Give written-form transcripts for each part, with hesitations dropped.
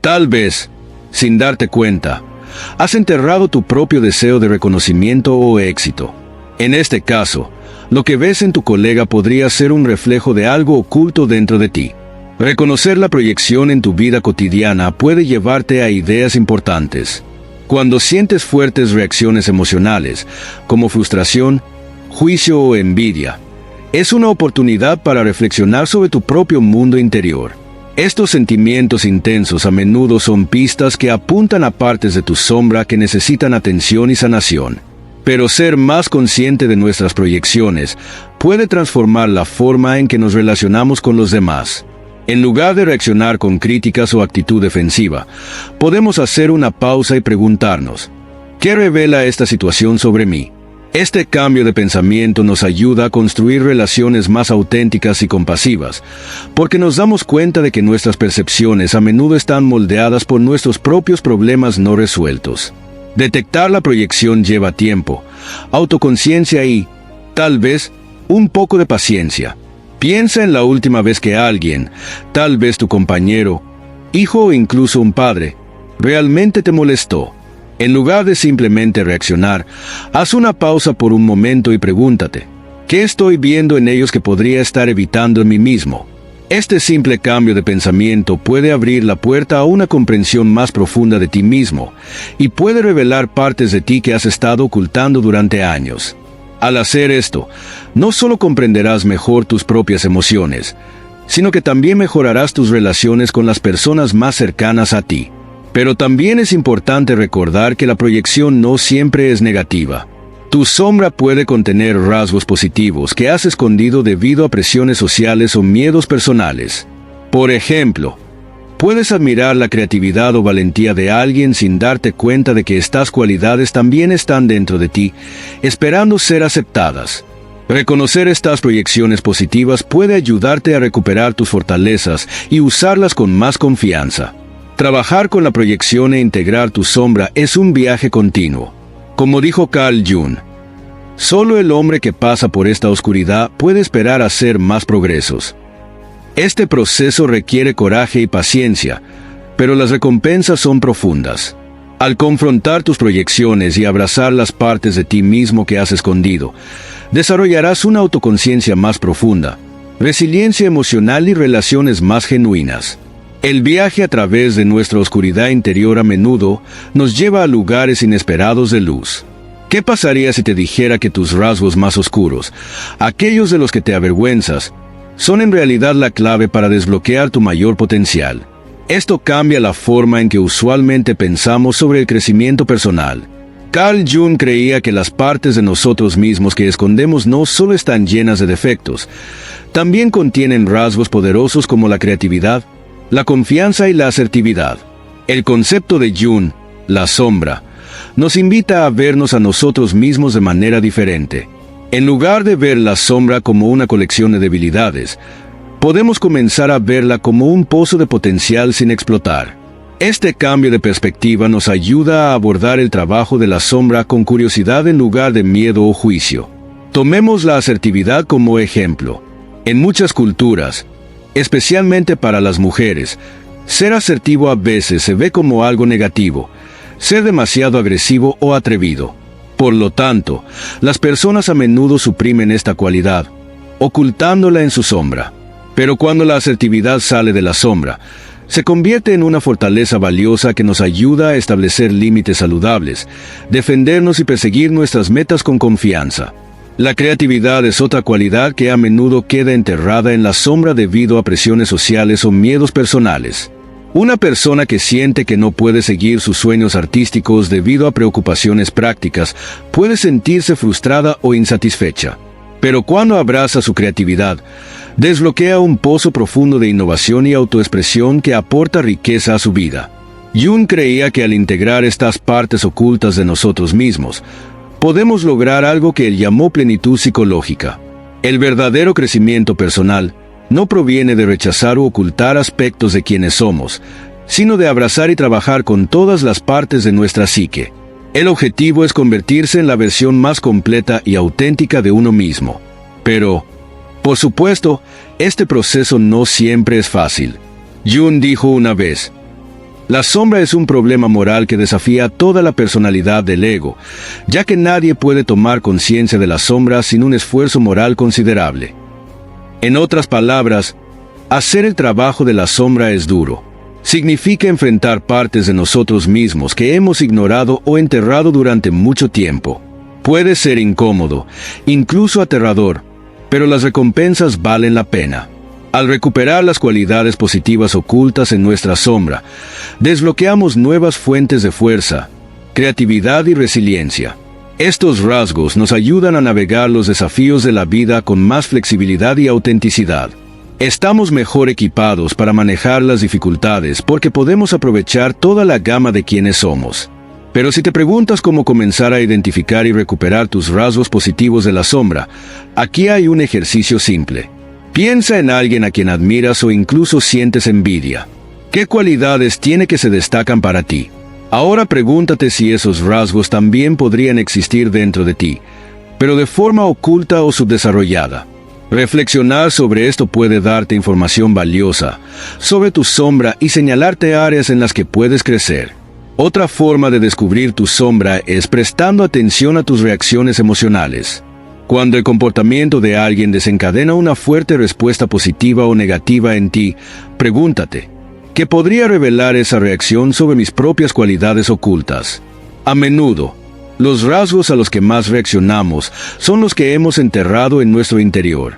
Tal vez, sin darte cuenta, has enterrado tu propio deseo de reconocimiento o éxito. En este caso, lo que ves en tu colega podría ser un reflejo de algo oculto dentro de ti. Reconocer la proyección en tu vida cotidiana puede llevarte a ideas importantes. Cuando sientes fuertes reacciones emocionales, como frustración, juicio o envidia, es una oportunidad para reflexionar sobre tu propio mundo interior. Estos sentimientos intensos a menudo son pistas que apuntan a partes de tu sombra que necesitan atención y sanación. Pero ser más consciente de nuestras proyecciones puede transformar la forma en que nos relacionamos con los demás. En lugar de reaccionar con críticas o actitud defensiva, podemos hacer una pausa y preguntarnos, ¿qué revela esta situación sobre mí? Este cambio de pensamiento nos ayuda a construir relaciones más auténticas y compasivas, porque nos damos cuenta de que nuestras percepciones a menudo están moldeadas por nuestros propios problemas no resueltos. Detectar la proyección lleva tiempo, autoconciencia y, tal vez, un poco de paciencia. Piensa en la última vez que alguien, tal vez tu compañero, hijo o incluso un padre, realmente te molestó. En lugar de simplemente reaccionar, haz una pausa por un momento y pregúntate, ¿qué estoy viendo en ellos que podría estar evitando en mí mismo? Este simple cambio de pensamiento puede abrir la puerta a una comprensión más profunda de ti mismo y puede revelar partes de ti que has estado ocultando durante años. Al hacer esto, no solo comprenderás mejor tus propias emociones, sino que también mejorarás tus relaciones con las personas más cercanas a ti. Pero también es importante recordar que la proyección no siempre es negativa. Tu sombra puede contener rasgos positivos que has escondido debido a presiones sociales o miedos personales. Por ejemplo, puedes admirar la creatividad o valentía de alguien sin darte cuenta de que estas cualidades también están dentro de ti, esperando ser aceptadas. Reconocer estas proyecciones positivas puede ayudarte a recuperar tus fortalezas y usarlas con más confianza. Trabajar con la proyección e integrar tu sombra es un viaje continuo. Como dijo Carl Jung, solo el hombre que pasa por esta oscuridad puede esperar hacer más progresos. Este proceso requiere coraje y paciencia, pero las recompensas son profundas. Al confrontar tus proyecciones y abrazar las partes de ti mismo que has escondido, desarrollarás una autoconciencia más profunda, resiliencia emocional y relaciones más genuinas. El viaje a través de nuestra oscuridad interior a menudo nos lleva a lugares inesperados de luz. ¿Qué pasaría si te dijera que tus rasgos más oscuros, aquellos de los que te avergüenzas, son en realidad la clave para desbloquear tu mayor potencial? Esto cambia la forma en que usualmente pensamos sobre el crecimiento personal. Carl Jung creía que las partes de nosotros mismos que escondemos no solo están llenas de defectos, también contienen rasgos poderosos como la creatividad, la confianza y la asertividad. El concepto de Jung, la sombra, nos invita a vernos a nosotros mismos de manera diferente. En lugar de ver la sombra como una colección de debilidades, podemos comenzar a verla como un pozo de potencial sin explotar. Este cambio de perspectiva nos ayuda a abordar el trabajo de la sombra con curiosidad en lugar de miedo o juicio. Tomemos la asertividad como ejemplo. En muchas culturas, especialmente para las mujeres, ser asertivo a veces se ve como algo negativo, ser demasiado agresivo o atrevido. Por lo tanto, las personas a menudo suprimen esta cualidad, ocultándola en su sombra. Pero cuando la asertividad sale de la sombra, se convierte en una fortaleza valiosa que nos ayuda a establecer límites saludables, defendernos y perseguir nuestras metas con confianza. La creatividad es otra cualidad que a menudo queda enterrada en la sombra debido a presiones sociales o miedos personales. Una persona que siente que no puede seguir sus sueños artísticos debido a preocupaciones prácticas puede sentirse frustrada o insatisfecha. Pero cuando abraza su creatividad, desbloquea un pozo profundo de innovación y autoexpresión que aporta riqueza a su vida. Jung creía que al integrar estas partes ocultas de nosotros mismos, podemos lograr algo que él llamó plenitud psicológica. El verdadero crecimiento personal no proviene de rechazar o ocultar aspectos de quienes somos, sino de abrazar y trabajar con todas las partes de nuestra psique. El objetivo es convertirse en la versión más completa y auténtica de uno mismo. Pero, por supuesto, este proceso no siempre es fácil. Jung dijo una vez, La sombra es un problema moral que desafía toda la personalidad del ego, ya que nadie puede tomar conciencia de la sombra sin un esfuerzo moral considerable. En otras palabras, hacer el trabajo de la sombra es duro. Significa enfrentar partes de nosotros mismos que hemos ignorado o enterrado durante mucho tiempo. Puede ser incómodo, incluso aterrador, pero las recompensas valen la pena. Al recuperar las cualidades positivas ocultas en nuestra sombra, desbloqueamos nuevas fuentes de fuerza, creatividad y resiliencia. Estos rasgos nos ayudan a navegar los desafíos de la vida con más flexibilidad y autenticidad. Estamos mejor equipados para manejar las dificultades porque podemos aprovechar toda la gama de quienes somos. Pero si te preguntas cómo comenzar a identificar y recuperar tus rasgos positivos de la sombra, aquí hay un ejercicio simple. Piensa en alguien a quien admiras o incluso sientes envidia. ¿Qué cualidades tiene que se destacan para ti? Ahora pregúntate si esos rasgos también podrían existir dentro de ti, pero de forma oculta o subdesarrollada. Reflexionar sobre esto puede darte información valiosa sobre tu sombra y señalarte áreas en las que puedes crecer. Otra forma de descubrir tu sombra es prestando atención a tus reacciones emocionales. Cuando el comportamiento de alguien desencadena una fuerte respuesta positiva o negativa en ti, pregúntate, ¿qué podría revelar esa reacción sobre mis propias cualidades ocultas? A menudo, los rasgos a los que más reaccionamos son los que hemos enterrado en nuestro interior.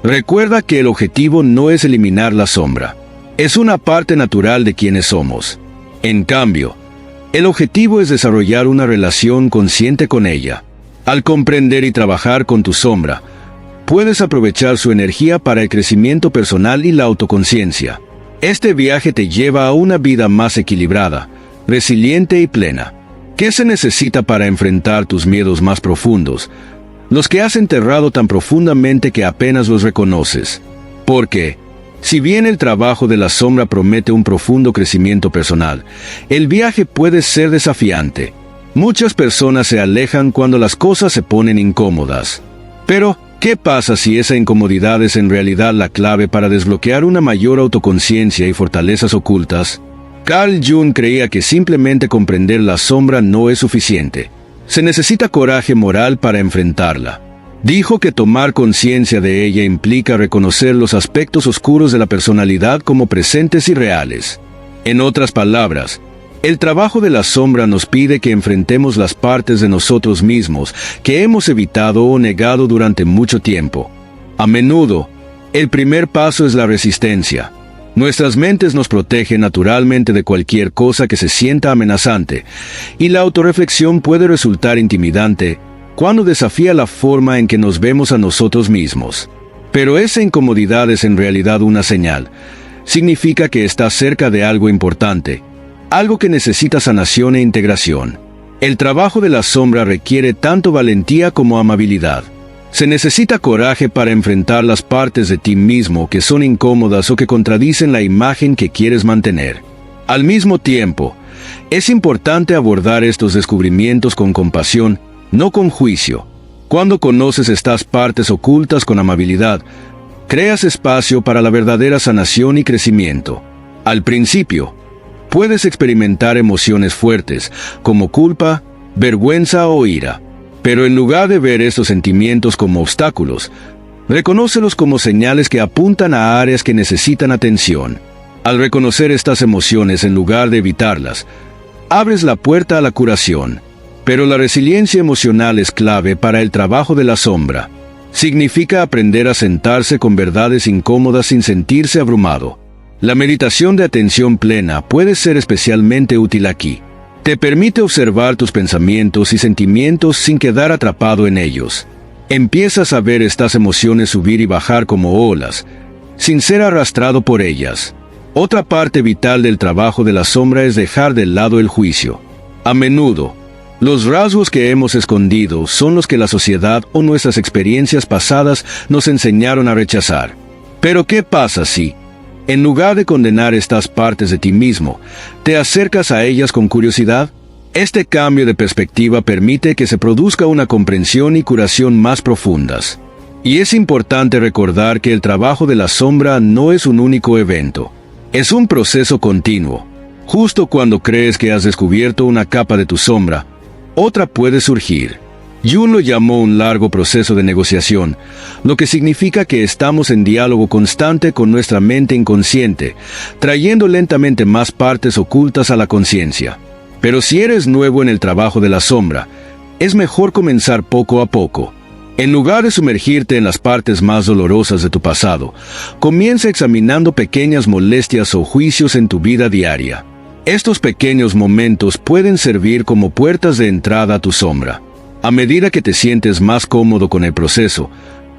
Recuerda que el objetivo no es eliminar la sombra. Es una parte natural de quienes somos. En cambio, el objetivo es desarrollar una relación consciente con ella. Al comprender y trabajar con tu sombra, puedes aprovechar su energía para el crecimiento personal y la autoconciencia. Este viaje te lleva a una vida más equilibrada, resiliente y plena. ¿Qué se necesita para enfrentar tus miedos más profundos, los que has enterrado tan profundamente que apenas los reconoces? Porque, si bien el trabajo de la sombra promete un profundo crecimiento personal, el viaje puede ser desafiante. Muchas personas se alejan cuando las cosas se ponen incómodas. Pero, ¿qué pasa si esa incomodidad es en realidad la clave para desbloquear una mayor autoconciencia y fortalezas ocultas? Carl Jung creía que simplemente comprender la sombra no es suficiente. Se necesita coraje moral para enfrentarla. Dijo que tomar conciencia de ella implica reconocer los aspectos oscuros de la personalidad como presentes y reales. En otras palabras, el trabajo de la sombra nos pide que enfrentemos las partes de nosotros mismos que hemos evitado o negado durante mucho tiempo. A menudo, el primer paso es la resistencia. Nuestras mentes nos protegen naturalmente de cualquier cosa que se sienta amenazante, y la autorreflexión puede resultar intimidante cuando desafía la forma en que nos vemos a nosotros mismos. Pero esa incomodidad es en realidad una señal. Significa que estás cerca de algo importante, algo que necesita sanación e integración. El trabajo de la sombra requiere tanto valentía como amabilidad. Se necesita coraje para enfrentar las partes de ti mismo que son incómodas o que contradicen la imagen que quieres mantener. Al mismo tiempo, es importante abordar estos descubrimientos con compasión, no con juicio. Cuando conoces estas partes ocultas con amabilidad, creas espacio para la verdadera sanación y crecimiento. Al principio, puedes experimentar emociones fuertes, como culpa, vergüenza o ira. Pero en lugar de ver estos sentimientos como obstáculos, reconócelos como señales que apuntan a áreas que necesitan atención. Al reconocer estas emociones en lugar de evitarlas, abres la puerta a la curación. Pero la resiliencia emocional es clave para el trabajo de la sombra. Significa aprender a sentarse con verdades incómodas sin sentirse abrumado. La meditación de atención plena puede ser especialmente útil aquí. Te permite observar tus pensamientos y sentimientos sin quedar atrapado en ellos. Empiezas a ver estas emociones subir y bajar como olas, sin ser arrastrado por ellas. Otra parte vital del trabajo de la sombra es dejar de lado el juicio. A menudo, los rasgos que hemos escondido son los que la sociedad o nuestras experiencias pasadas nos enseñaron a rechazar. Pero ¿qué pasa si, en lugar de condenar estas partes de ti mismo, te acercas a ellas con curiosidad? Este cambio de perspectiva permite que se produzca una comprensión y curación más profundas. Y es importante recordar que el trabajo de la sombra no es un único evento. Es un proceso continuo. Justo cuando crees que has descubierto una capa de tu sombra, otra puede surgir. Jung lo llamó un largo proceso de negociación, lo que significa que estamos en diálogo constante con nuestra mente inconsciente, trayendo lentamente más partes ocultas a la conciencia. Pero si eres nuevo en el trabajo de la sombra, es mejor comenzar poco a poco. En lugar de sumergirte en las partes más dolorosas de tu pasado, comienza examinando pequeñas molestias o juicios en tu vida diaria. Estos pequeños momentos pueden servir como puertas de entrada a tu sombra. A medida que te sientes más cómodo con el proceso,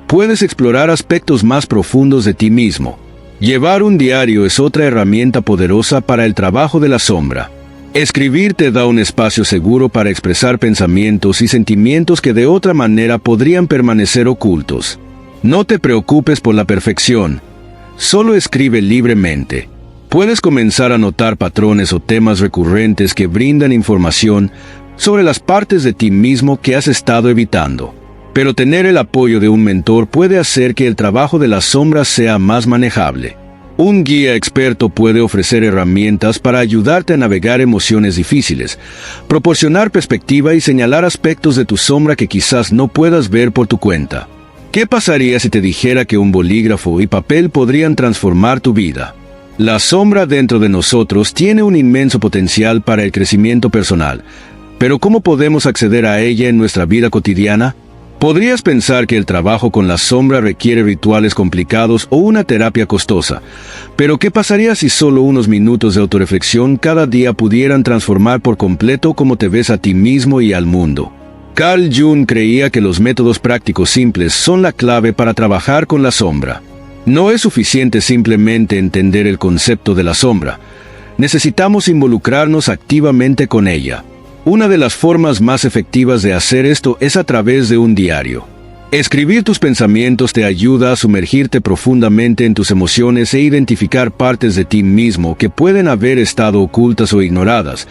puedes explorar aspectos más profundos de ti mismo. Llevar un diario es otra herramienta poderosa para el trabajo de la sombra. Escribir te da un espacio seguro para expresar pensamientos y sentimientos que de otra manera podrían permanecer ocultos. No te preocupes por la perfección, solo escribe libremente. Puedes comenzar a notar patrones o temas recurrentes que brindan información sobre las partes de ti mismo que has estado evitando. Pero tener el apoyo de un mentor puede hacer que el trabajo de las sombras sea más manejable. Un guía experto puede ofrecer herramientas para ayudarte a navegar emociones difíciles, proporcionar perspectiva y señalar aspectos de tu sombra que quizás no puedas ver por tu cuenta. ¿Qué pasaría si te dijera que un bolígrafo y papel podrían transformar tu vida? La sombra dentro de nosotros tiene un inmenso potencial para el crecimiento personal, pero ¿cómo podemos acceder a ella en nuestra vida cotidiana? Podrías pensar que el trabajo con la sombra requiere rituales complicados o una terapia costosa, pero ¿qué pasaría si solo unos minutos de autorreflexión cada día pudieran transformar por completo cómo te ves a ti mismo y al mundo? Carl Jung creía que los métodos prácticos simples son la clave para trabajar con la sombra. No es suficiente simplemente entender el concepto de la sombra. Necesitamos involucrarnos activamente con ella. Una de las formas más efectivas de hacer esto es a través de un diario. Escribir tus pensamientos te ayuda a sumergirte profundamente en tus emociones e identificar partes de ti mismo que pueden haber estado ocultas o ignoradas,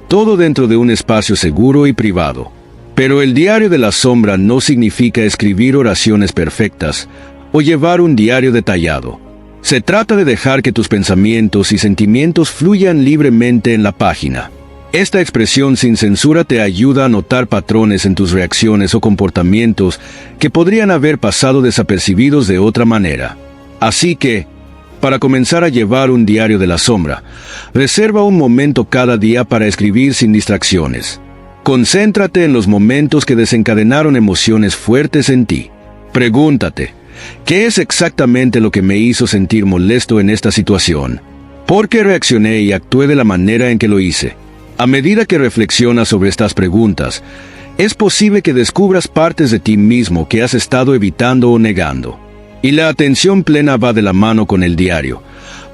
todo dentro de un espacio seguro y privado. Pero el diario de la sombra no significa escribir oraciones perfectas o llevar un diario detallado. Se trata de dejar que tus pensamientos y sentimientos fluyan libremente en la página. Esta expresión sin censura te ayuda a notar patrones en tus reacciones o comportamientos que podrían haber pasado desapercibidos de otra manera. Así que, para comenzar a llevar un diario de la sombra, reserva un momento cada día para escribir sin distracciones. Concéntrate en los momentos que desencadenaron emociones fuertes en ti. Pregúntate, ¿qué es exactamente lo que me hizo sentir molesto en esta situación? ¿Por qué reaccioné y actué de la manera en que lo hice? A medida que reflexionas sobre estas preguntas, es posible que descubras partes de ti mismo que has estado evitando o negando. Y la atención plena va de la mano con el diario,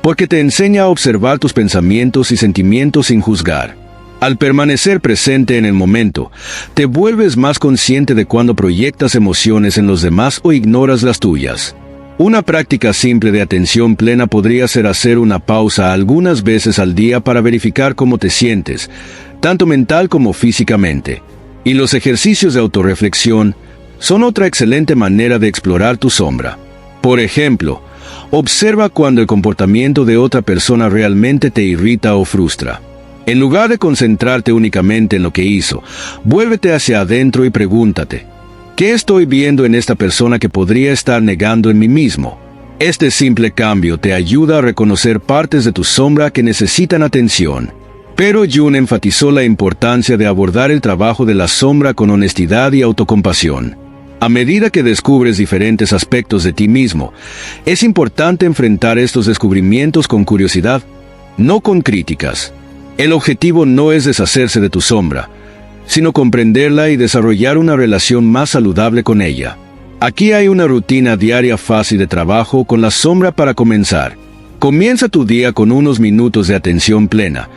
porque te enseña a observar tus pensamientos y sentimientos sin juzgar. Al permanecer presente en el momento, te vuelves más consciente de cuando proyectas emociones en los demás o ignoras las tuyas. Una práctica simple de atención plena podría ser hacer una pausa algunas veces al día para verificar cómo te sientes, tanto mental como físicamente. Y los ejercicios de autorreflexión son otra excelente manera de explorar tu sombra. Por ejemplo, observa cuando el comportamiento de otra persona realmente te irrita o frustra. En lugar de concentrarte únicamente en lo que hizo, vuélvete hacia adentro y pregúntate, ¿qué estoy viendo en esta persona que podría estar negando en mí mismo? Este simple cambio te ayuda a reconocer partes de tu sombra que necesitan atención. Pero Jung enfatizó la importancia de abordar el trabajo de la sombra con honestidad y autocompasión. A medida que descubres diferentes aspectos de ti mismo, es importante enfrentar estos descubrimientos con curiosidad, no con críticas. El objetivo no es deshacerse de tu sombra, sino comprenderla y desarrollar una relación más saludable con ella. Aquí hay una rutina diaria fácil de trabajo con la sombra para comenzar. Comienza tu día con unos minutos de atención plena,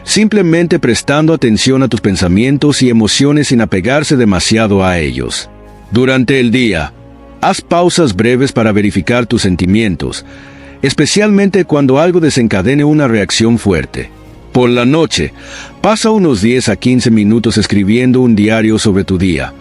simplemente prestando atención a tus pensamientos y emociones sin apegarse demasiado a ellos. Durante el día, haz pausas breves para verificar tus sentimientos, especialmente cuando algo desencadene una reacción fuerte. Por la noche, pasa unos 10 a 15 minutos escribiendo un diario sobre tu día,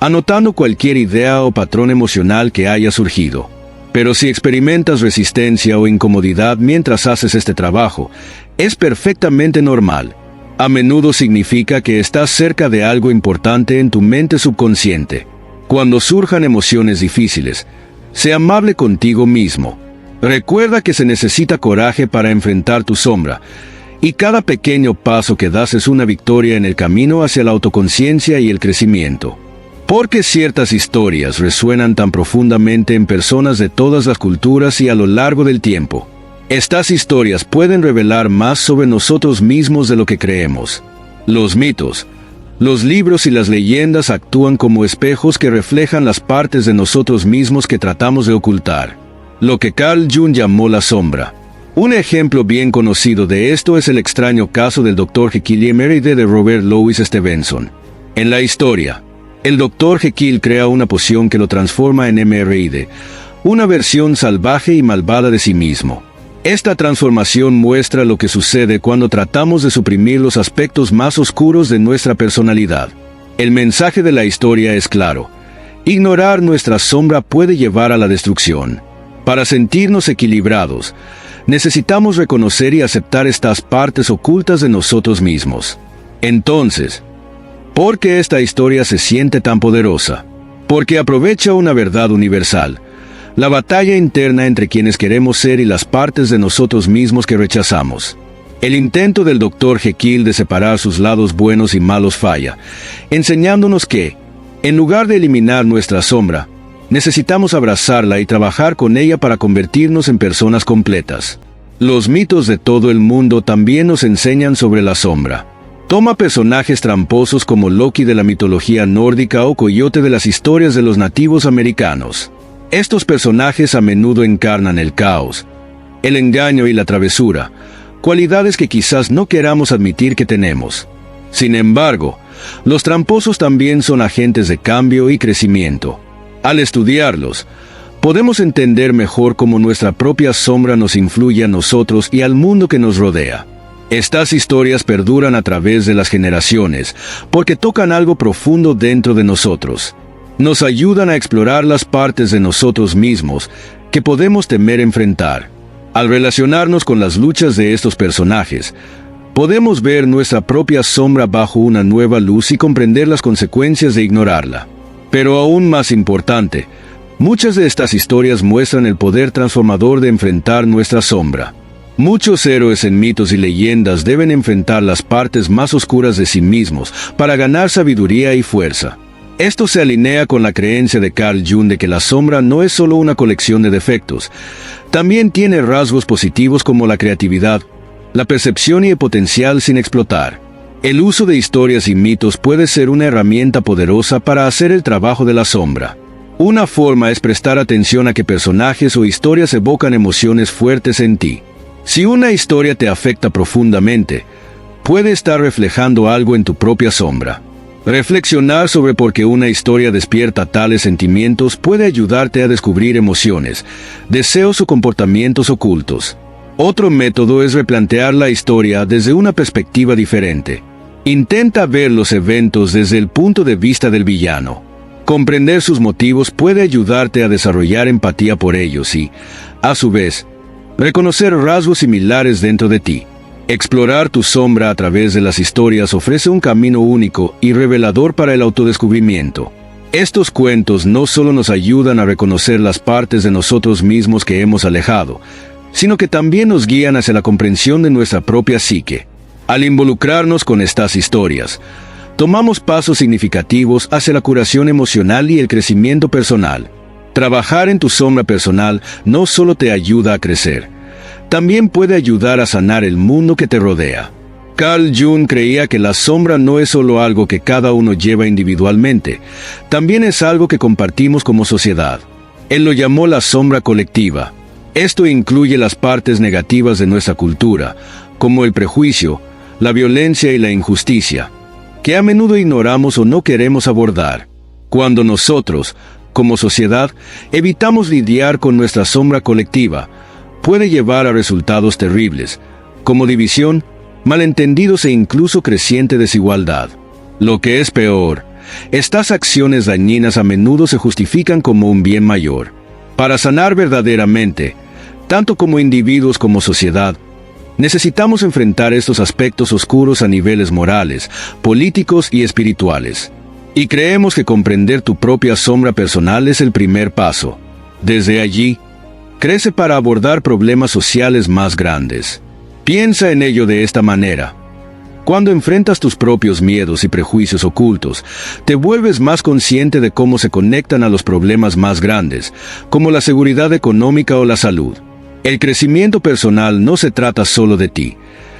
anotando cualquier idea o patrón emocional que haya surgido. Pero si experimentas resistencia o incomodidad mientras haces este trabajo, Es perfectamente normal. A menudo significa que estás cerca de algo importante en tu mente subconsciente. Cuando surjan emociones difíciles, sé amable contigo mismo. Recuerda que se necesita coraje para enfrentar tu sombra, y cada pequeño paso que das es una victoria en el camino hacia la autoconciencia y el crecimiento. Porque ciertas historias resuenan tan profundamente en personas de todas las culturas y a lo largo del tiempo. Estas historias pueden revelar más sobre nosotros mismos de lo que creemos. Los mitos, los libros y las leyendas actúan como espejos que reflejan las partes de nosotros mismos que tratamos de ocultar. Lo que Carl Jung llamó la sombra. Un ejemplo bien conocido de esto es el extraño caso del Dr. Jekyll y Mr. de Robert Louis Stevenson. En la historia, el Dr. Jekyll crea una poción que lo transforma en Mr. una versión salvaje y malvada de sí mismo. Esta transformación muestra lo que sucede cuando tratamos de suprimir los aspectos más oscuros de nuestra personalidad. El mensaje de la historia es claro. Ignorar nuestra sombra puede llevar a la destrucción. Para sentirnos equilibrados, necesitamos reconocer y aceptar estas partes ocultas de nosotros mismos. Entonces, ¿por qué esta historia se siente tan poderosa? Porque aprovecha una verdad universal. La batalla interna entre quienes queremos ser y las partes de nosotros mismos que rechazamos. El intento del Dr. Jekyll de separar sus lados buenos y malos falla, enseñándonos que, en lugar de eliminar nuestra sombra, necesitamos abrazarla y trabajar con ella para convertirnos en personas completas. Los mitos de todo el mundo también nos enseñan sobre la sombra. Toma personajes tramposos como Loki de la mitología nórdica o Coyote de las historias de los nativos americanos. Estos personajes a menudo encarnan el caos, el engaño y la travesura, cualidades que quizás no queramos admitir que tenemos. Sin embargo, los tramposos también son agentes de cambio y crecimiento. Al estudiarlos, podemos entender mejor cómo nuestra propia sombra nos influye a nosotros y al mundo que nos rodea. Estas historias perduran a través de las generaciones, porque tocan algo profundo dentro de nosotros. Nos ayudan a explorar las partes de nosotros mismos que podemos temer enfrentar. Al relacionarnos con las luchas de estos personajes, podemos ver nuestra propia sombra bajo una nueva luz y comprender las consecuencias de ignorarla. Pero aún más importante, muchas de estas historias muestran el poder transformador de enfrentar nuestra sombra. Muchos héroes en mitos y leyendas deben enfrentar las partes más oscuras de sí mismos para ganar sabiduría y fuerza. Esto se alinea con la creencia de Carl Jung de que la sombra no es solo una colección de defectos, también tiene rasgos positivos como la creatividad, la percepción y el potencial sin explotar. El uso de historias y mitos puede ser una herramienta poderosa para hacer el trabajo de la sombra. Una forma es prestar atención a qué personajes o historias evocan emociones fuertes en ti. Si una historia te afecta profundamente, puede estar reflejando algo en tu propia sombra. Reflexionar sobre por qué una historia despierta tales sentimientos puede ayudarte a descubrir emociones, deseos o comportamientos ocultos. Otro método es replantear la historia desde una perspectiva diferente. Intenta ver los eventos desde el punto de vista del villano. Comprender sus motivos puede ayudarte a desarrollar empatía por ellos y, a su vez, reconocer rasgos similares dentro de ti. Explorar tu sombra a través de las historias ofrece un camino único y revelador para el autodescubrimiento. Estos cuentos no solo nos ayudan a reconocer las partes de nosotros mismos que hemos alejado, sino que también nos guían hacia la comprensión de nuestra propia psique. Al involucrarnos con estas historias, tomamos pasos significativos hacia la curación emocional y el crecimiento personal. Trabajar en tu sombra personal no solo te ayuda a crecer, también puede ayudar a sanar el mundo que te rodea. Carl Jung creía que la sombra no es solo algo que cada uno lleva individualmente, también es algo que compartimos como sociedad. Él lo llamó la sombra colectiva. Esto incluye las partes negativas de nuestra cultura, como el prejuicio, la violencia y la injusticia, que a menudo ignoramos o no queremos abordar. Cuando nosotros, como sociedad, evitamos lidiar con nuestra sombra colectiva, puede llevar a resultados terribles, como división, malentendidos e incluso creciente desigualdad. Lo que es peor, estas acciones dañinas a menudo se justifican como un bien mayor. Para sanar verdaderamente, tanto como individuos como sociedad, Necesitamos enfrentar estos aspectos oscuros a niveles morales, políticos y espirituales. Y creemos que comprender tu propia sombra personal es el primer paso. Desde allí, crece para abordar problemas sociales más grandes. Piensa en ello de esta manera. Cuando enfrentas tus propios miedos y prejuicios ocultos, te vuelves más consciente de cómo se conectan a los problemas más grandes, como la seguridad económica o la salud. El crecimiento personal no se trata solo de ti.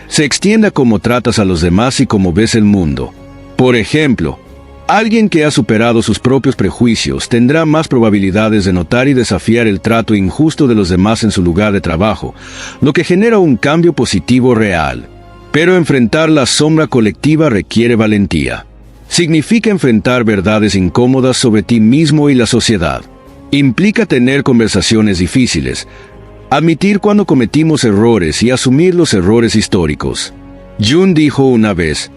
Se extiende a cómo tratas a los demás y cómo ves el mundo. Por ejemplo, alguien que ha superado sus propios prejuicios tendrá más probabilidades de notar y desafiar el trato injusto de los demás en su lugar de trabajo, lo que genera un cambio positivo real. Pero enfrentar la sombra colectiva requiere valentía. Significa enfrentar verdades incómodas sobre ti mismo y la sociedad. Implica tener conversaciones difíciles, admitir cuando cometimos errores y asumir los errores históricos. Jung dijo una vez: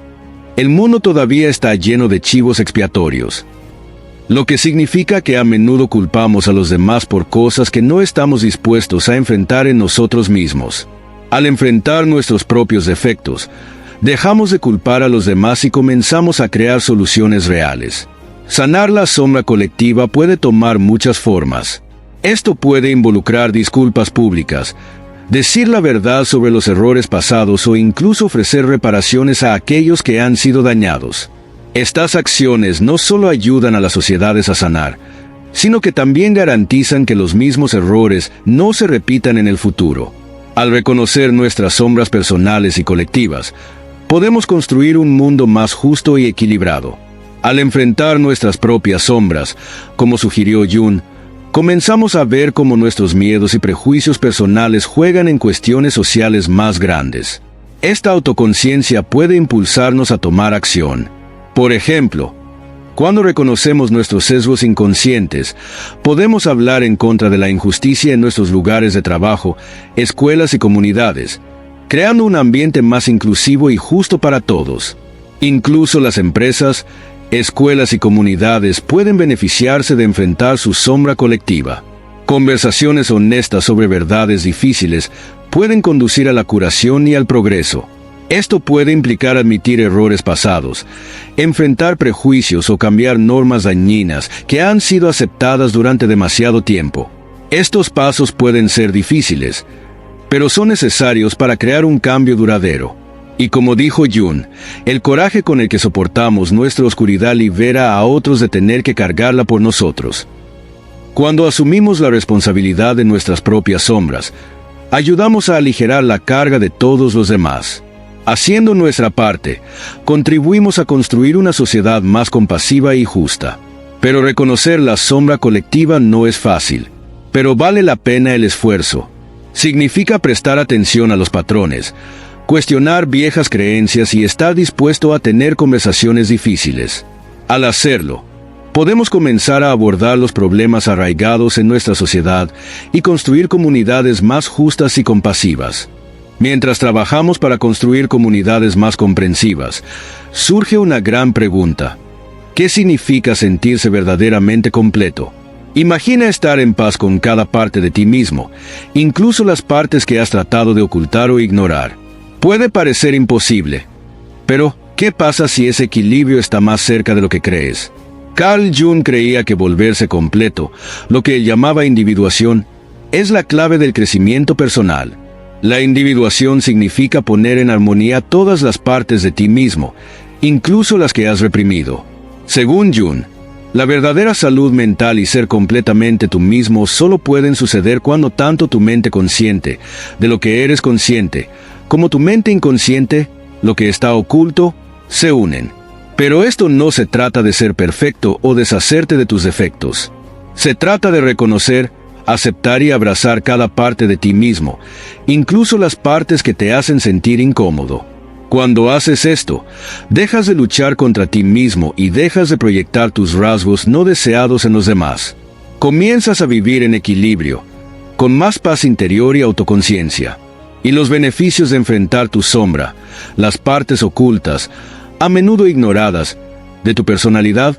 "El mundo todavía está lleno de chivos expiatorios", lo que significa que a menudo culpamos a los demás por cosas que no estamos dispuestos a enfrentar en nosotros mismos. Al enfrentar nuestros propios defectos, dejamos de culpar a los demás y comenzamos a crear soluciones reales. Sanar la sombra colectiva puede tomar muchas formas. Esto puede involucrar disculpas públicas, decir la verdad sobre los errores pasados o incluso ofrecer reparaciones a aquellos que han sido dañados. Estas acciones no solo ayudan a las sociedades a sanar, sino que también garantizan que los mismos errores no se repitan en el futuro. Al reconocer nuestras sombras personales y colectivas, podemos construir un mundo más justo y equilibrado. Al enfrentar nuestras propias sombras, como sugirió Jung, comenzamos a ver cómo nuestros miedos y prejuicios personales juegan en cuestiones sociales más grandes. Esta autoconciencia puede impulsarnos a tomar acción. Por ejemplo, cuando reconocemos nuestros sesgos inconscientes, podemos hablar en contra de la injusticia en nuestros lugares de trabajo, escuelas y comunidades, creando un ambiente más inclusivo y justo para todos. Incluso las empresas, escuelas y comunidades pueden beneficiarse de enfrentar su sombra colectiva. Conversaciones honestas sobre verdades difíciles pueden conducir a la curación y al progreso. Esto puede implicar admitir errores pasados, enfrentar prejuicios o cambiar normas dañinas que han sido aceptadas durante demasiado tiempo. Estos pasos pueden ser difíciles, pero son necesarios para crear un cambio duradero. Y como dijo Jung, el coraje con el que soportamos nuestra oscuridad libera a otros de tener que cargarla por nosotros. Cuando asumimos la responsabilidad de nuestras propias sombras, ayudamos a aligerar la carga de todos los demás. Haciendo nuestra parte, contribuimos a construir una sociedad más compasiva y justa. Pero reconocer la sombra colectiva no es fácil, pero vale la pena el esfuerzo. Significa prestar atención a los patrones, cuestionar viejas creencias y estar dispuesto a tener conversaciones difíciles. Al hacerlo, podemos comenzar a abordar los problemas arraigados en nuestra sociedad y construir comunidades más justas y compasivas. Mientras trabajamos para construir comunidades más comprensivas, surge una gran pregunta. ¿Qué significa sentirse verdaderamente completo? Imagina estar en paz con cada parte de ti mismo, incluso las partes que has tratado de ocultar o ignorar. Puede parecer imposible, pero ¿qué pasa si ese equilibrio está más cerca de lo que crees? Carl Jung creía que volverse completo, lo que él llamaba individuación, es la clave del crecimiento personal. La individuación significa poner en armonía todas las partes de ti mismo, incluso las que has reprimido. Según Jung, la verdadera salud mental y ser completamente tú mismo solo pueden suceder cuando tanto tu mente consciente, de lo que eres consciente, como tu mente inconsciente, lo que está oculto, se unen. Pero esto no se trata de ser perfecto o deshacerte de tus defectos. Se trata de reconocer, aceptar y abrazar cada parte de ti mismo, incluso las partes que te hacen sentir incómodo. Cuando haces esto, dejas de luchar contra ti mismo y dejas de proyectar tus rasgos no deseados en los demás. Comienzas a vivir en equilibrio, con más paz interior y autoconciencia. Y los beneficios de enfrentar tu sombra, las partes ocultas, a menudo ignoradas, de tu personalidad,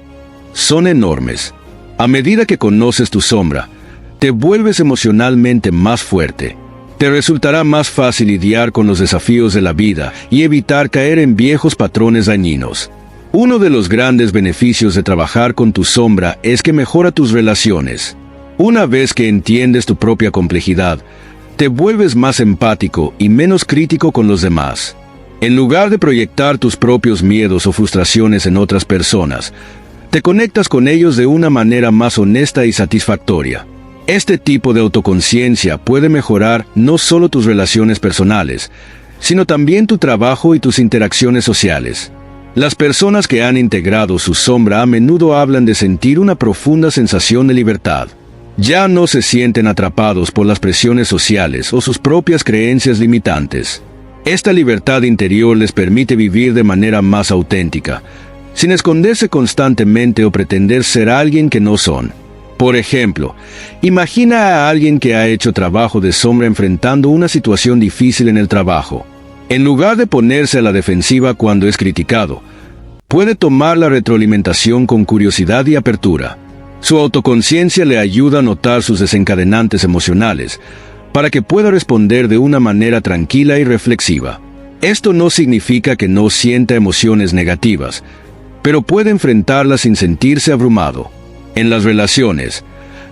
son enormes. A medida que conoces tu sombra, te vuelves emocionalmente más fuerte. Te resultará más fácil lidiar con los desafíos de la vida y evitar caer en viejos patrones dañinos. Uno de los grandes beneficios de trabajar con tu sombra es que mejora tus relaciones. Una vez que entiendes tu propia complejidad, te vuelves más empático y menos crítico con los demás. En lugar de proyectar tus propios miedos o frustraciones en otras personas, te conectas con ellos de una manera más honesta y satisfactoria. Este tipo de autoconciencia puede mejorar no solo tus relaciones personales, sino también tu trabajo y tus interacciones sociales. Las personas que han integrado su sombra a menudo hablan de sentir una profunda sensación de libertad. Ya no se sienten atrapados por las presiones sociales o sus propias creencias limitantes. Esta libertad interior les permite vivir de manera más auténtica, sin esconderse constantemente o pretender ser alguien que no son. Por ejemplo, imagina a alguien que ha hecho trabajo de sombra enfrentando una situación difícil en el trabajo. En lugar de ponerse a la defensiva cuando es criticado, puede tomar la retroalimentación con curiosidad y apertura. Su autoconciencia le ayuda a notar sus desencadenantes emocionales, para que pueda responder de una manera tranquila y reflexiva. Esto no significa que no sienta emociones negativas, pero puede enfrentarlas sin sentirse abrumado. En las relaciones,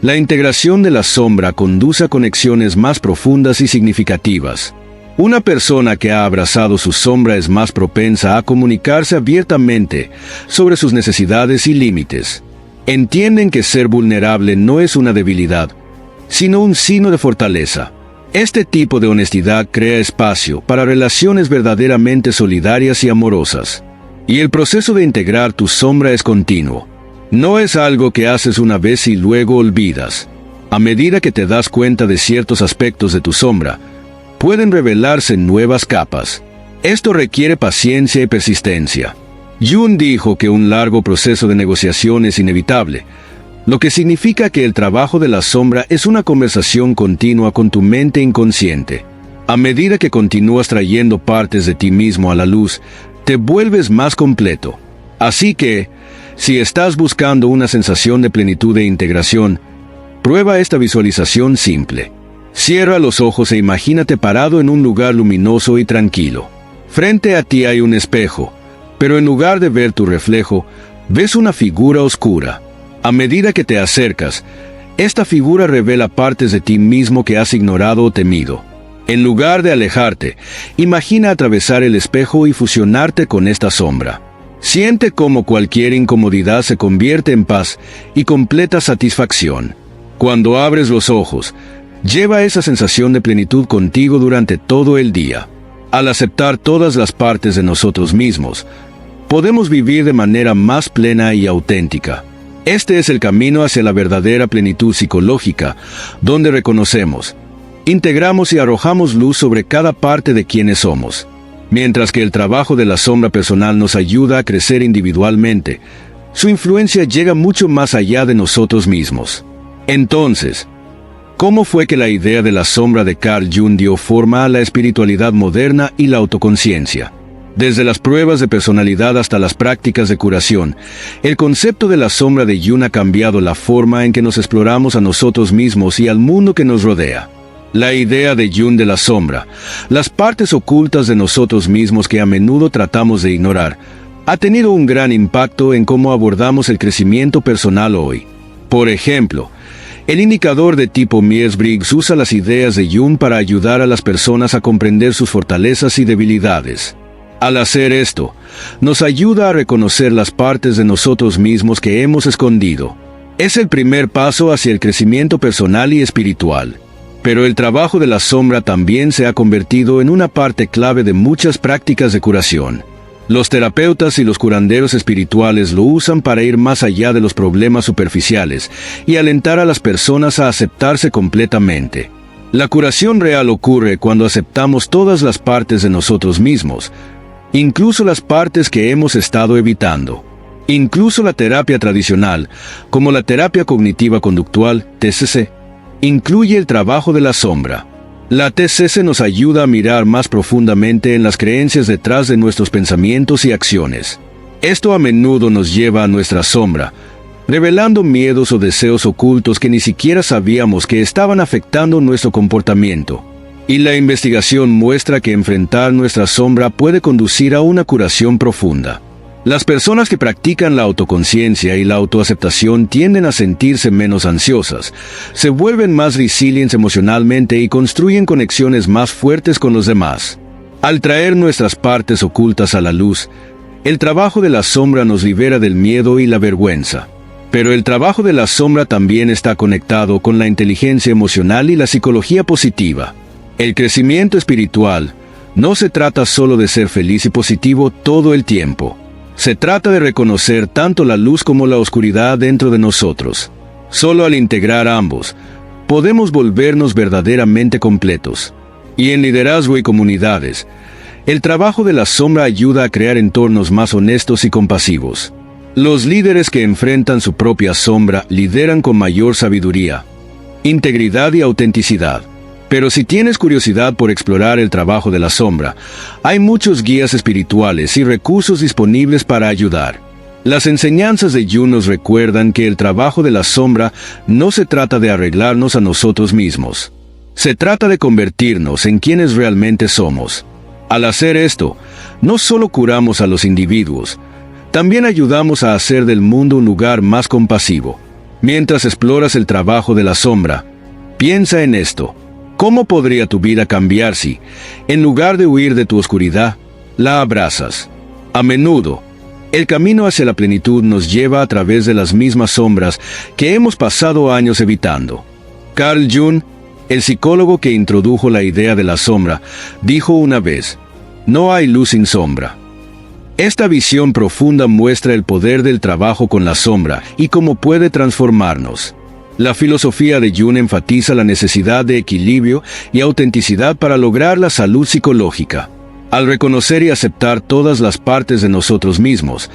la integración de la sombra conduce a conexiones más profundas y significativas. Una persona que ha abrazado su sombra es más propensa a comunicarse abiertamente sobre sus necesidades y límites. Entienden que ser vulnerable no es una debilidad, sino un signo de fortaleza. Este tipo de honestidad crea espacio para relaciones verdaderamente solidarias y amorosas. Y el proceso de integrar tu sombra es continuo. No es algo que haces una vez y luego olvidas. A medida que te das cuenta de ciertos aspectos de tu sombra, pueden revelarse nuevas capas. Esto requiere paciencia y persistencia. Jung dijo que un largo proceso de negociación es inevitable, lo que significa que el trabajo de la sombra es una conversación continua con tu mente inconsciente. A medida que continúas trayendo partes de ti mismo a la luz, te vuelves más completo. Así que, si estás buscando una sensación de plenitud e integración, prueba esta visualización simple. Cierra los ojos e imagínate parado en un lugar luminoso y tranquilo. Frente a ti hay un espejo, pero en lugar de ver tu reflejo, ves una figura oscura. A medida que te acercas, esta figura revela partes de ti mismo que has ignorado o temido. En lugar de alejarte, imagina atravesar el espejo y fusionarte con esta sombra. Siente cómo cualquier incomodidad se convierte en paz y completa satisfacción. Cuando abres los ojos, lleva esa sensación de plenitud contigo durante todo el día. Al aceptar todas las partes de nosotros mismos, podemos vivir de manera más plena y auténtica. Este es el camino hacia la verdadera plenitud psicológica, donde reconocemos, integramos y arrojamos luz sobre cada parte de quienes somos. Mientras que el trabajo de la sombra personal nos ayuda a crecer individualmente, su influencia llega mucho más allá de nosotros mismos. Entonces, ¿cómo fue que la idea de la sombra de Carl Jung dio forma a la espiritualidad moderna y la autoconciencia? Desde las pruebas de personalidad hasta las prácticas de curación, el concepto de la sombra de Jung ha cambiado la forma en que nos exploramos a nosotros mismos y al mundo que nos rodea. La idea de Jung de la sombra, las partes ocultas de nosotros mismos que a menudo tratamos de ignorar, ha tenido un gran impacto en cómo abordamos el crecimiento personal hoy. Por ejemplo, el indicador de tipo Myers-Briggs usa las ideas de Jung para ayudar a las personas a comprender sus fortalezas y debilidades. Al hacer esto, nos ayuda a reconocer las partes de nosotros mismos que hemos escondido. Es el primer paso hacia el crecimiento personal y espiritual. Pero el trabajo de la sombra también se ha convertido en una parte clave de muchas prácticas de curación. Los terapeutas y los curanderos espirituales lo usan para ir más allá de los problemas superficiales y alentar a las personas a aceptarse completamente. La curación real ocurre cuando aceptamos todas las partes de nosotros mismos, incluso las partes que hemos estado evitando. Incluso la terapia tradicional, como la terapia cognitiva conductual, TCC, incluye el trabajo de la sombra. La TCC nos ayuda a mirar más profundamente en las creencias detrás de nuestros pensamientos y acciones. Esto a menudo nos lleva a nuestra sombra, revelando miedos o deseos ocultos que ni siquiera sabíamos que estaban afectando nuestro comportamiento. Y la investigación muestra que enfrentar nuestra sombra puede conducir a una curación profunda. Las personas que practican la autoconciencia y la autoaceptación tienden a sentirse menos ansiosas, se vuelven más resilientes emocionalmente y construyen conexiones más fuertes con los demás. Al traer nuestras partes ocultas a la luz, el trabajo de la sombra nos libera del miedo y la vergüenza. Pero el trabajo de la sombra también está conectado con la inteligencia emocional y la psicología positiva. El crecimiento espiritual no se trata solo de ser feliz y positivo todo el tiempo. Se trata de reconocer tanto la luz como la oscuridad dentro de nosotros. Solo al integrar ambos, podemos volvernos verdaderamente completos. Y en liderazgo y comunidades, el trabajo de la sombra ayuda a crear entornos más honestos y compasivos. Los líderes que enfrentan su propia sombra lideran con mayor sabiduría, integridad y autenticidad. Pero si tienes curiosidad por explorar el trabajo de la sombra, hay muchos guías espirituales y recursos disponibles para ayudar. Las enseñanzas de Jung nos recuerdan que el trabajo de la sombra no se trata de arreglarnos a nosotros mismos. Se trata de convertirnos en quienes realmente somos. Al hacer esto, no solo curamos a los individuos, también ayudamos a hacer del mundo un lugar más compasivo. Mientras exploras el trabajo de la sombra, piensa en esto. ¿Cómo podría tu vida cambiar si, en lugar de huir de tu oscuridad, la abrazas? A menudo, el camino hacia la plenitud nos lleva a través de las mismas sombras que hemos pasado años evitando. Carl Jung, el psicólogo que introdujo la idea de la sombra, dijo una vez: "No hay luz sin sombra". Esta visión profunda muestra el poder del trabajo con la sombra y cómo puede transformarnos. La filosofía de Jung enfatiza la necesidad de equilibrio y autenticidad para lograr la salud psicológica. Al reconocer y aceptar todas las partes de nosotros mismos,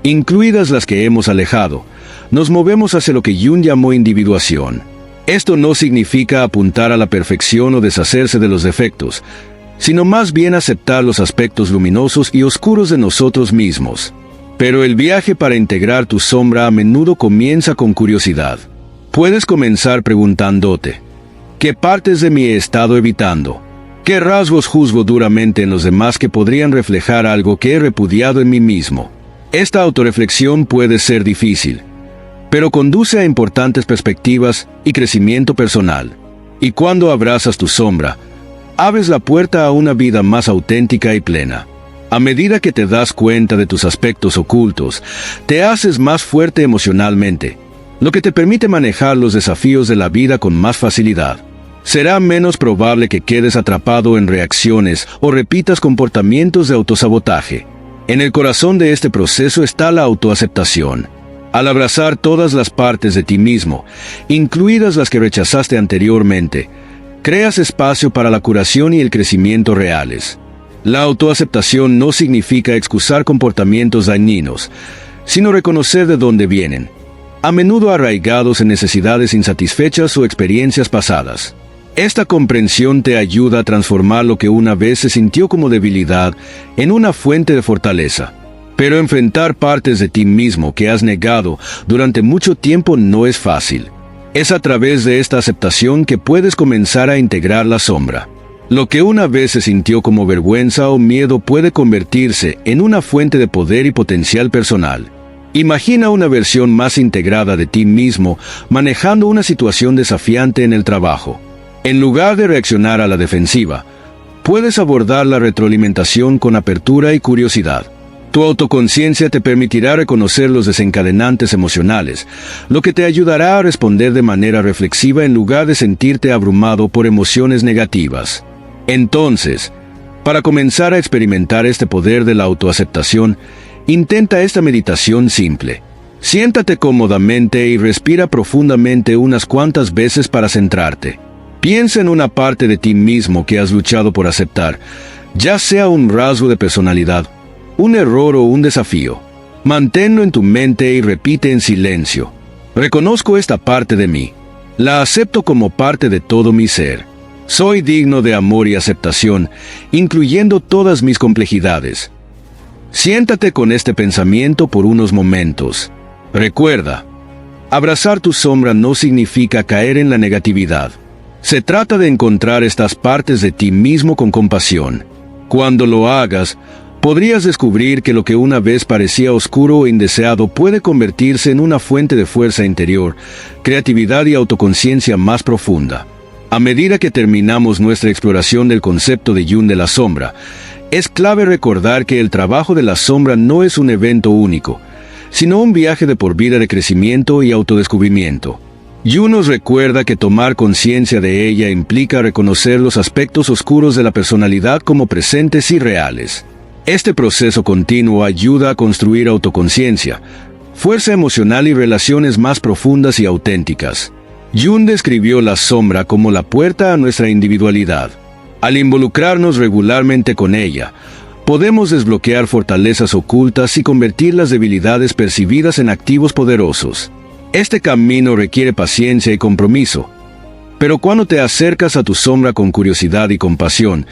incluidas las que hemos alejado, nos movemos hacia lo que Jung llamó individuación. Esto no significa apuntar a la perfección o deshacerse de los defectos, sino más bien aceptar los aspectos luminosos y oscuros de nosotros mismos. Pero el viaje para integrar tu sombra a menudo comienza con curiosidad. Puedes comenzar preguntándote: ¿qué partes de mí he estado evitando? ¿Qué rasgos juzgo duramente en los demás que podrían reflejar algo que he repudiado en mí mismo? Esta autorreflexión puede ser difícil, pero conduce a importantes perspectivas y crecimiento personal. Y cuando abrazas tu sombra, abres la puerta a una vida más auténtica y plena. A medida que te das cuenta de tus aspectos ocultos, te haces más fuerte emocionalmente, lo que te permite manejar los desafíos de la vida con más facilidad. Será menos probable que quedes atrapado en reacciones o repitas comportamientos de autosabotaje. En el corazón de este proceso está la autoaceptación. Al abrazar todas las partes de ti mismo, incluidas las que rechazaste anteriormente, creas espacio para la curación y el crecimiento reales. La autoaceptación no significa excusar comportamientos dañinos, sino reconocer de dónde vienen, a menudo arraigados en necesidades insatisfechas o experiencias pasadas. Esta comprensión te ayuda a transformar lo que una vez se sintió como debilidad en una fuente de fortaleza. Pero enfrentar partes de ti mismo que has negado durante mucho tiempo no es fácil. Es a través de esta aceptación que puedes comenzar a integrar la sombra. Lo que una vez se sintió como vergüenza o miedo puede convertirse en una fuente de poder y potencial personal. Imagina una versión más integrada de ti mismo manejando una situación desafiante en el trabajo. En lugar de reaccionar a la defensiva, puedes abordar la retroalimentación con apertura y curiosidad. Tu autoconciencia te permitirá reconocer los desencadenantes emocionales, lo que te ayudará a responder de manera reflexiva en lugar de sentirte abrumado por emociones negativas. Entonces, para comenzar a experimentar este poder de la autoaceptación, intenta esta meditación simple. Siéntate cómodamente y respira profundamente unas cuantas veces para centrarte. Piensa en una parte de ti mismo que has luchado por aceptar, ya sea un rasgo de personalidad, un error o un desafío. Manténlo en tu mente y repite en silencio: reconozco esta parte de mí. La acepto como parte de todo mi ser. Soy digno de amor y aceptación, incluyendo todas mis complejidades. Siéntate con este pensamiento por unos momentos. Recuerda, abrazar tu sombra no significa caer en la negatividad. Se trata de encontrar estas partes de ti mismo con compasión. Cuando lo hagas, podrías descubrir que lo que una vez parecía oscuro o indeseado puede convertirse en una fuente de fuerza interior, creatividad y autoconciencia más profunda. A medida que terminamos nuestra exploración del concepto de Jung de la sombra, es clave recordar que el trabajo de la sombra no es un evento único, sino un viaje de por vida de crecimiento y autodescubrimiento. Jung nos recuerda que tomar conciencia de ella implica reconocer los aspectos oscuros de la personalidad como presentes y reales. Este proceso continuo ayuda a construir autoconciencia, fuerza emocional y relaciones más profundas y auténticas. Jung describió la sombra como la puerta a nuestra individualidad. Al involucrarnos regularmente con ella, podemos desbloquear fortalezas ocultas y convertir las debilidades percibidas en activos poderosos. Este camino requiere paciencia y compromiso, pero cuando te acercas a tu sombra con curiosidad y compasión,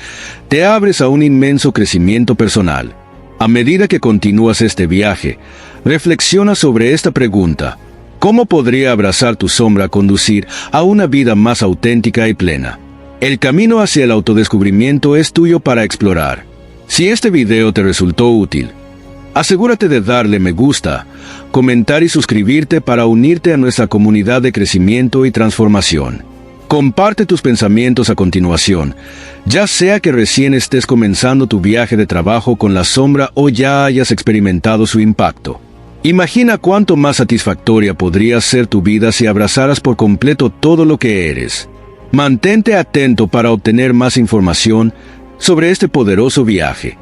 te abres a un inmenso crecimiento personal. A medida que continúas este viaje, reflexiona sobre esta pregunta: ¿cómo podría abrazar tu sombra conducir a una vida más auténtica y plena? El camino hacia el autodescubrimiento es tuyo para explorar. Si este video te resultó útil, asegúrate de darle me gusta, comentar y suscribirte para unirte a nuestra comunidad de crecimiento y transformación. Comparte tus pensamientos a continuación, ya sea que recién estés comenzando tu viaje de trabajo con la sombra o ya hayas experimentado su impacto. Imagina cuánto más satisfactoria podría ser tu vida si abrazaras por completo todo lo que eres. Mantente atento para obtener más información sobre este poderoso viaje.